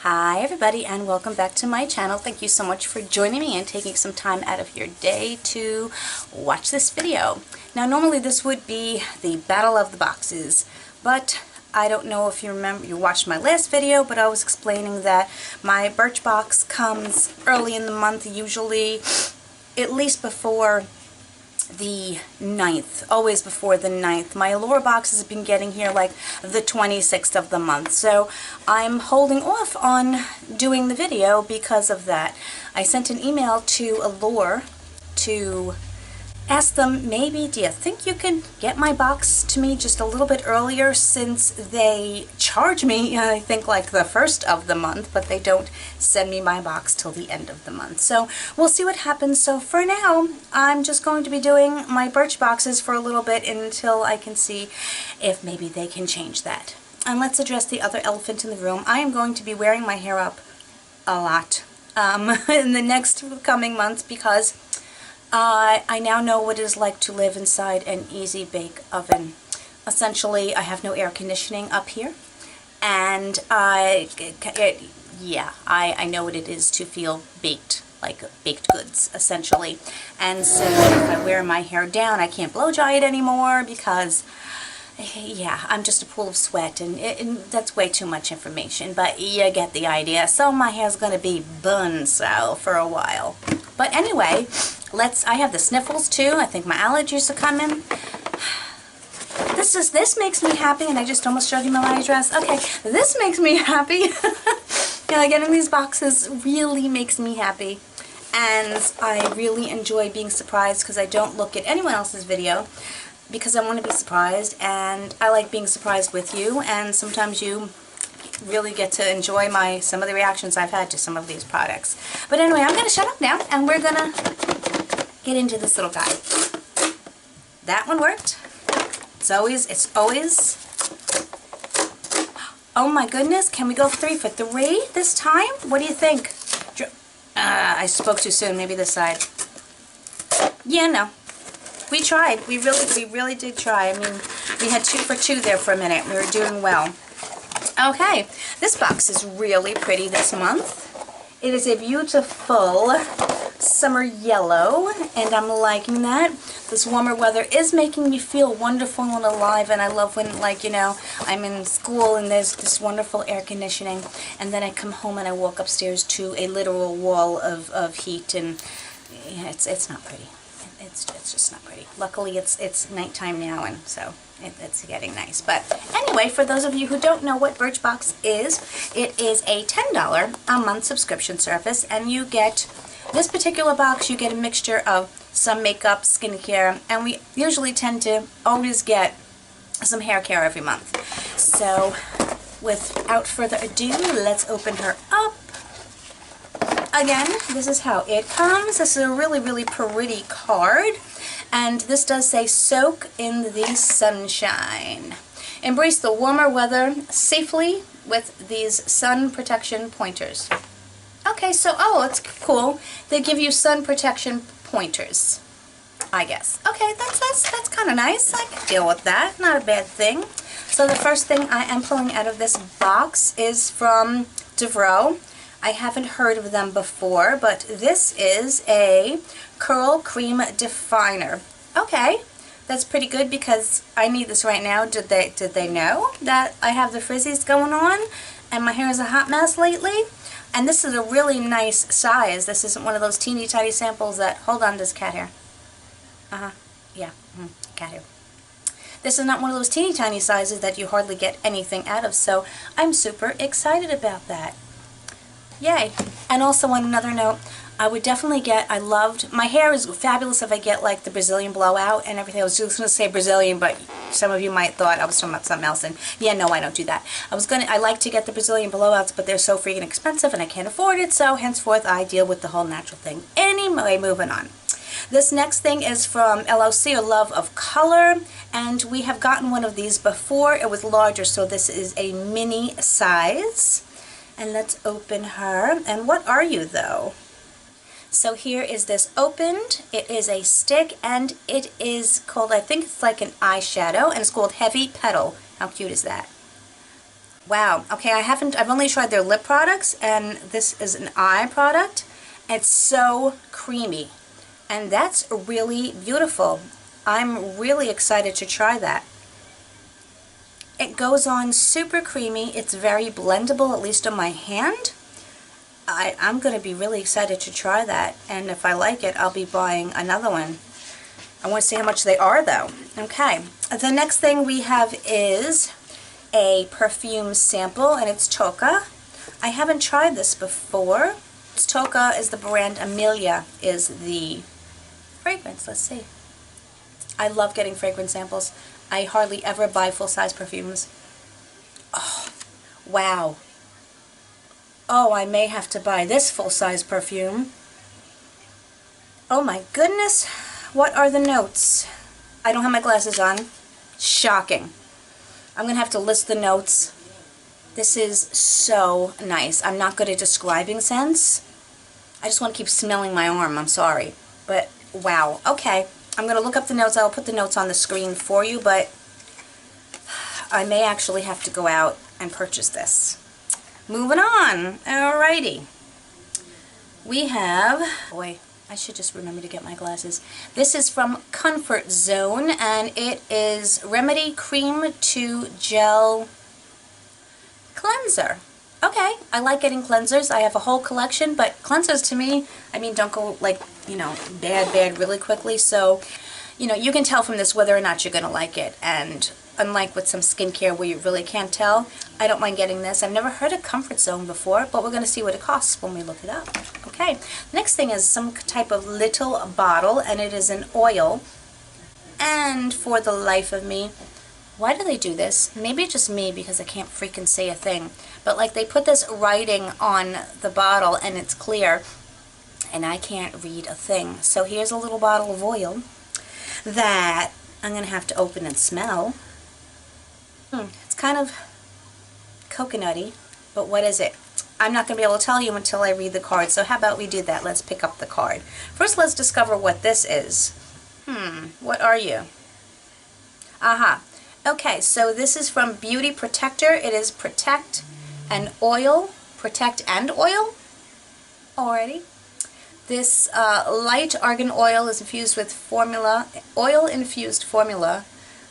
Hi everybody, and welcome back to my channel. Thank you so much for joining me and taking some time out of your day to watch this video. Now normally this would be the Battle of the Boxes, but I don't know if you remember, you watched my last video, but I was explaining that my Birchbox comes early in the month, usually at least before the 9th, always before the 9th. My Allure boxes have been getting here like the 26th of the month, so I'm holding off on doing the video because of that. I sent an email to Allure to ask them, maybe, do you think you could get my box to me just a little bit earlier, since they charge me, I think, like the first of the month, but they don't send me my box till the end of the month. So we'll see what happens. So for now, I'm just going to be doing my Birch boxes for a little bit until I can see if maybe they can change that. And let's address the other elephant in the room. I am going to be wearing my hair up a lot in the next coming months, because I now know what it is like to live inside an easy bake oven. Essentially, I have no air conditioning up here, and I know what it is to feel baked, like baked goods, essentially. And so if I wear my hair down, I can't blow dry it anymore because, yeah, I'm just a pool of sweat, and that's way too much information, but you get the idea. So my hair's going to be bun-so for a while. But anyway, I have the sniffles too. I think my allergies are coming. This makes me happy, and I just almost showed you my wedding dress. Okay, this makes me happy. Yeah, getting these boxes really makes me happy. And I really enjoy being surprised, because I don't look at anyone else's video, because I want to be surprised, and I like being surprised with you, and sometimes you really get to enjoy some of the reactions I've had to some of these products. But anyway, I'm going to shut up now, and we're going to get into this little guy. That one worked. It's always, oh my goodness, can we go 3 for 3 this time? What do you think? I spoke too soon, maybe this side. Yeah, no. We tried. We really did try. I mean, we had 2 for 2 there for a minute. We were doing well. Okay, this box is really pretty this month. It is a beautiful summer yellow, and I'm liking that. This warmer weather is making me feel wonderful and alive, and I love when, like, you know, I'm in school and there's this wonderful air conditioning, and then I come home and I walk upstairs to a literal wall of heat, and yeah, it's not pretty. It's just not pretty. Luckily, it's nighttime now, and so it's getting nice. But anyway, for those of you who don't know what Birchbox is, it is a $10 a month subscription service, and you get this particular box. You get a mixture of some makeup, skincare, and we usually tend to always get some hair care every month. So without further ado, let's open her up. Again, this is how it comes. This is a really pretty card, and this does say, soak in the sunshine. Embrace the warmer weather safely with these sun protection pointers. Okay, so, oh, it's cool. They give you sun protection pointers, I guess. Okay, that's kind of nice. I can deal with that. Not a bad thing. So the first thing I am pulling out of this box is from DeVro. I haven't heard of them before, but this is a Curl Cream Definer. Okay, that's pretty good, because I need this right now. Did they know that I have the frizzies going on and my hair is a hot mess lately? And this is a really nice size. This isn't one of those teeny tiny samples that, hold on, there's cat hair. Yeah, cat hair. This is not one of those teeny tiny sizes that you hardly get anything out of, so I'm super excited about that. Yay. And also, on another note, I would definitely get, my hair is fabulous if I get like the Brazilian blowout and everything. I was just going to say Brazilian, but some of you might thought I was talking about something else, and yeah, no, I don't do that. I like to get the Brazilian blowouts, but they're so freaking expensive and I can't afford it, so henceforth I deal with the whole natural thing. Anyway, moving on. This next thing is from LOC, or Love of Color, and we have gotten one of these before. It was larger, so this is a mini size. And let's open her. And what are you, though? So here is this opened. It is a stick, and it is called, I think it's like an eyeshadow, and it's called Heavy Petal. How cute is that? Wow. Okay, I've only tried their lip products, and this is an eye product. It's so creamy, and that's really beautiful. I'm really excited to try that. It goes on super creamy. It's very blendable, at least on my hand. I'm going to be really excited to try that, and if I like it, I'll be buying another one. I want to see how much they are, though. Okay, the next thing we have is a perfume sample, and it's Tocca. I haven't tried this before. Tocca is the brand, Amelia is the fragrance. Let's see. I love getting fragrance samples. I hardly ever buy full-size perfumes. Oh, wow. Oh, I may have to buy this full-size perfume. Oh my goodness. What are the notes? I don't have my glasses on. Shocking. I'm going to have to list the notes. This is so nice. I'm not good at describing scents. I just want to keep smelling my arm. I'm sorry. But, wow. Okay. I'm going to look up the notes. I'll put the notes on the screen for you, but I may actually have to go out and purchase this. Moving on. Alrighty. We have... Boy, I should just remember to get my glasses. This is from Comfort Zone, and it is Remedy Cream to Gel Cleanser. Okay, I like getting cleansers. I have a whole collection, but cleansers to me, I mean, don't go like, you know, bad really quickly. So, you know, you can tell from this whether or not you're going to like it. And unlike with some skincare where you really can't tell, I don't mind getting this. I've never heard of Comfort Zone before, but we're going to see what it costs when we look it up. Okay, next thing is some type of little bottle, and it is an oil. And for the life of me, why do they do this? Maybe it's just me because I can't freaking say a thing. But like they put this writing on the bottle and it's clear and I can't read a thing. So here's a little bottle of oil that I'm going to have to open and smell. It's kind of coconutty, but what is it? I'm not going to be able to tell you until I read the card. So how about we do that? Let's pick up the card. First, let's discover what this is. What are you? Aha. Okay, so this is from Beauty Protector. It is Protect and Oil. Protect and Oil. Alrighty. This light argan oil is infused with formula, oil-infused formula.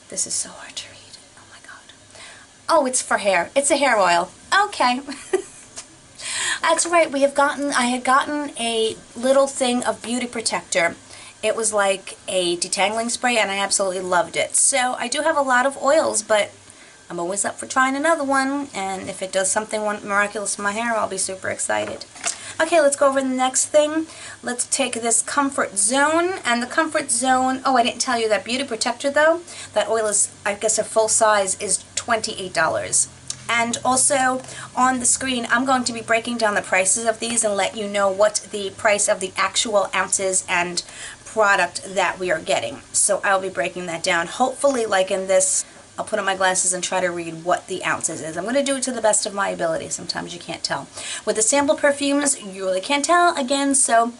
This is so hard to read. Oh my god. Oh, it's for hair. It's a hair oil. Okay. That's right. I had gotten a little thing of Beauty Protector. It was like a detangling spray, and I absolutely loved it. So I do have a lot of oils, but I'm always up for trying another one, and if it does something miraculous to my hair, I'll be super excited. Okay, let's go over the next thing. Let's take this Comfort Zone, and the Comfort Zone, oh, I didn't tell you that Beauty Protector, though. That oil is, I guess, a full size is $28. And also, on the screen, I'm going to be breaking down the prices of these and let you know what the price of the actual ounces and product that we are getting. So I'll be breaking that down. Hopefully, like in this, I'll put on my glasses and try to read what the ounces is. I'm going to do it to the best of my ability. Sometimes you can't tell. With the sample perfumes, you really can't tell again, so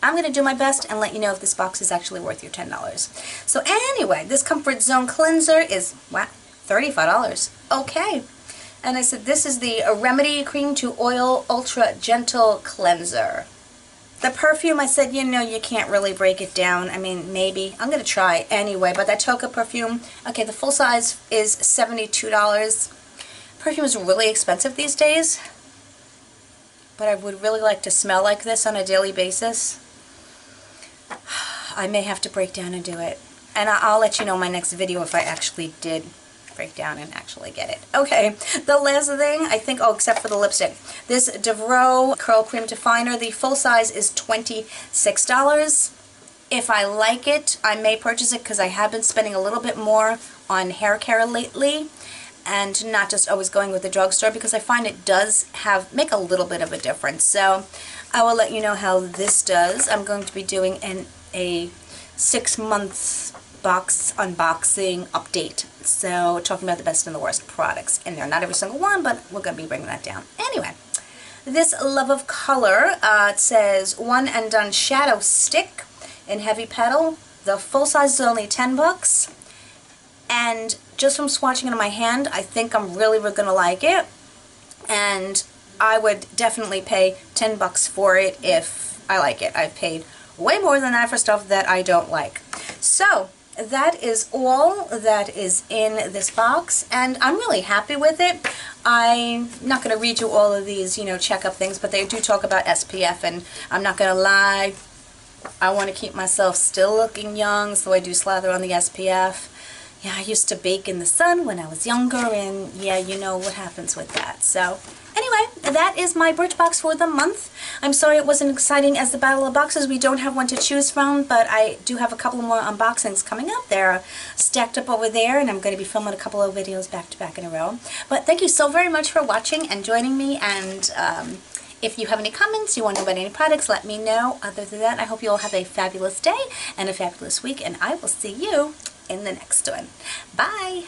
I'm going to do my best and let you know if this box is actually worth your $10. So anyway, this Comfort Zone cleanser is, wow, $35. Okay. And I said this is the Remedy Cream to Oil Ultra Gentle Cleanser. The perfume, I said, you know, you can't really break it down. I mean, maybe. I'm going to try anyway. But that Tocca perfume, okay, the full size is $72. Perfume is really expensive these days. But I would really like to smell like this on a daily basis. I may have to break down and do it. And I'll let you know in my next video if I actually did break down and actually get it. Okay, the last thing, I think, oh, except for the lipstick. This Devro Curl Cream Definer, the full size is $26. If I like it, I may purchase it because I have been spending a little bit more on hair care lately and not just always going with the drugstore because I find it does make a little bit of a difference. So I will let you know how this does. I'm going to be doing a 6-month box unboxing update. So talking about the best and the worst products in there. Not every single one, but we're going to be bringing that down. Anyway, this Love of Color, it says One and Done Shadow Stick in Heavy Petal. The full size is only $10. And just from swatching it on my hand, I think I'm really going to like it. and I would definitely pay 10 bucks for it if I like it. I've paid way more than that for stuff that I don't like. So that is all that is in this box, and I'm really happy with it. I'm not going to read you all of these, you know, checkup things, but they do talk about SPF, and I'm not going to lie, I want to keep myself still looking young, so I do slather on the SPF. Yeah, I used to bake in the sun when I was younger, and yeah, you know what happens with that. So anyway, that is my Birchbox for the month. I'm sorry it wasn't exciting as the Battle of Boxes. We don't have one to choose from, but I do have a couple more unboxings coming up. They're stacked up over there, and I'm going to be filming a couple of videos back to back in a row. But thank you so very much for watching and joining me, and if you have any comments, you want to know about any products, let me know. Other than that, I hope you all have a fabulous day and a fabulous week, and I will see you in the next one. Bye!